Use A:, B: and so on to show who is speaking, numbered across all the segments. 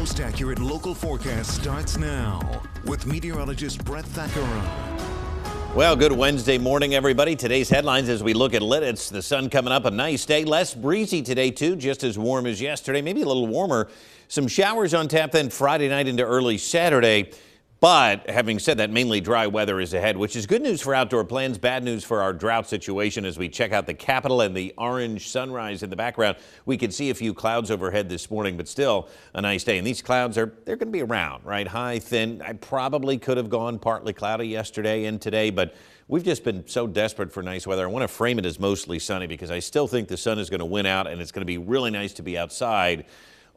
A: most accurate local forecast starts now with meteorologist Brett Thackeron.
B: Well, good Wednesday morning, everybody. Today's headlines as we look at Lidditz. The sun coming up, a nice day. Less breezy today, too, just as warm as yesterday, maybe a little warmer. Some showers on tap then Friday night into early Saturday. But having said that, mainly dry weather is ahead, which is good news for outdoor plans, bad news for our drought situation as we check out the Capitol and the orange sunrise in the background. We could see a few clouds overhead this morning, but still a nice day. And these clouds they're going to be around, right? High, thin. I probably could have gone partly cloudy yesterday and today, but we've just been so desperate for nice weather. I want to frame it as mostly sunny because I still think the sun is going to win out and it's going to be really nice to be outside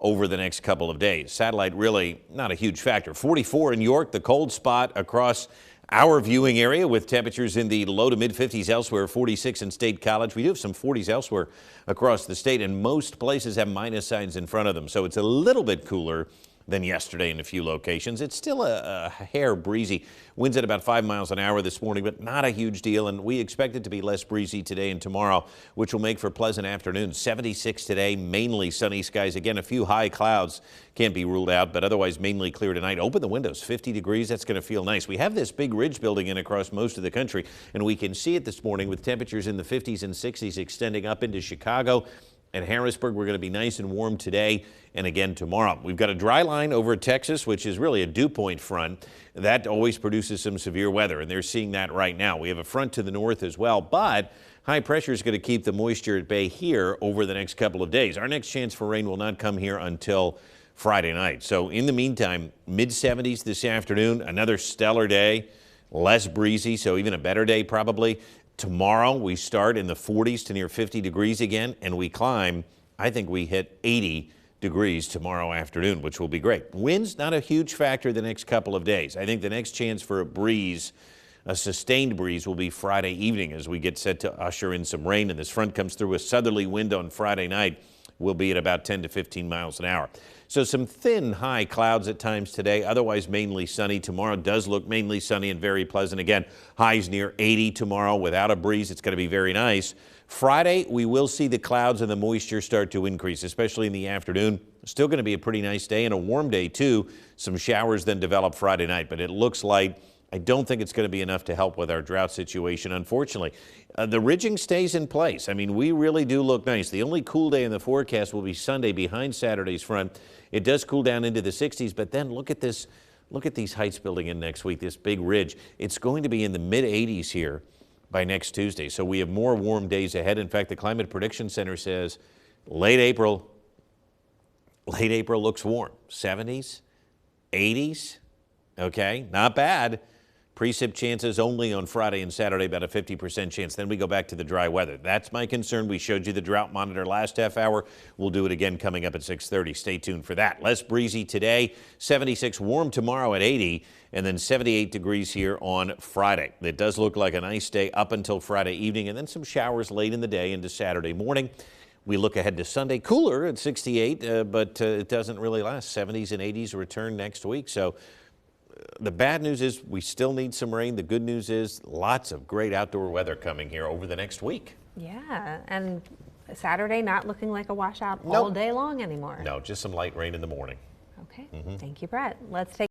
B: over the next couple of days. Satellite really not a huge factor. 44 in York, the cold spot across our viewing area with temperatures in the low to mid 50s elsewhere. 46 in State College. We do have some 40s elsewhere across the state, and most places have minus signs in front of them. So it's a little bit cooler than yesterday in a few locations. It's still a hair breezy. Winds at about 5 miles an hour this morning, but not a huge deal. And we expect it to be less breezy today and tomorrow, which will make for pleasant afternoons. 76 today, mainly sunny skies. Again, a few high clouds can't be ruled out, but otherwise mainly clear tonight. Open the windows, 50 degrees. That's going to feel nice. We have this big ridge building in across most of the country, and we can see it this morning with temperatures in the 50s and 60s extending up into Chicago. At Harrisburg, we're going to be nice and warm today and again tomorrow. We've got a dry line over Texas, which is really a dew point front. That always produces some severe weather, and they're seeing that right now. We have a front to the north as well, but high pressure is going to keep the moisture at bay here over the next couple of days. Our next chance for rain will not come here until Friday night. So in the meantime, mid-70s this afternoon, another stellar day, less breezy, so even a better day probably. Tomorrow, we start in the 40s to near 50 degrees again, and we climb. I think we hit 80 degrees tomorrow afternoon, which will be great. Winds, not a huge factor the next couple of days. I think the next chance for a breeze, a sustained breeze, will be Friday evening as we get set to usher in some rain, and this front comes through a southerly wind on Friday night. We'll be at about 10 to 15 miles an hour. So some thin high clouds at times today, otherwise mainly sunny. Tomorrow does look mainly sunny and very pleasant. Again, highs near 80 tomorrow without a breeze. It's going to be very nice. Friday, we will see the clouds and the moisture start to increase, especially in the afternoon. Still going to be a pretty nice day and a warm day too. Some showers then develop Friday night, but it looks light. I don't think it's going to be enough to help with our drought situation, unfortunately. The ridging stays in place. I mean, we really do look nice. The only cool day in the forecast will be Sunday behind Saturday's front. It does cool down into the 60s, but then look at this. Look at these heights building in next week, this big ridge. It's going to be in the mid-80s here by next Tuesday. So we have more warm days ahead. In fact, the Climate Prediction Center says late April looks warm. 70s, 80s, okay, not bad. Precip chances only on Friday and Saturday, about a 50% chance. Then we go back to the dry weather. That's my concern. We showed you the drought monitor last half hour. We'll do it again coming up at 6:30. Stay tuned for that. Less breezy today, 76 warm tomorrow at 80, and then 78 degrees here on Friday. It does look like a nice day up until Friday evening, and then some showers late in the day into Saturday morning. We look ahead to Sunday, cooler at 68, but it doesn't really last. 70s and 80s return next week. So the bad news is we still need some rain. The good news is lots of great outdoor weather coming here over the next week.
C: Yeah, and Saturday not looking like a washout all day long anymore.
B: No, just some light rain in the morning.
C: Okay, Thank you, Brett. Let's take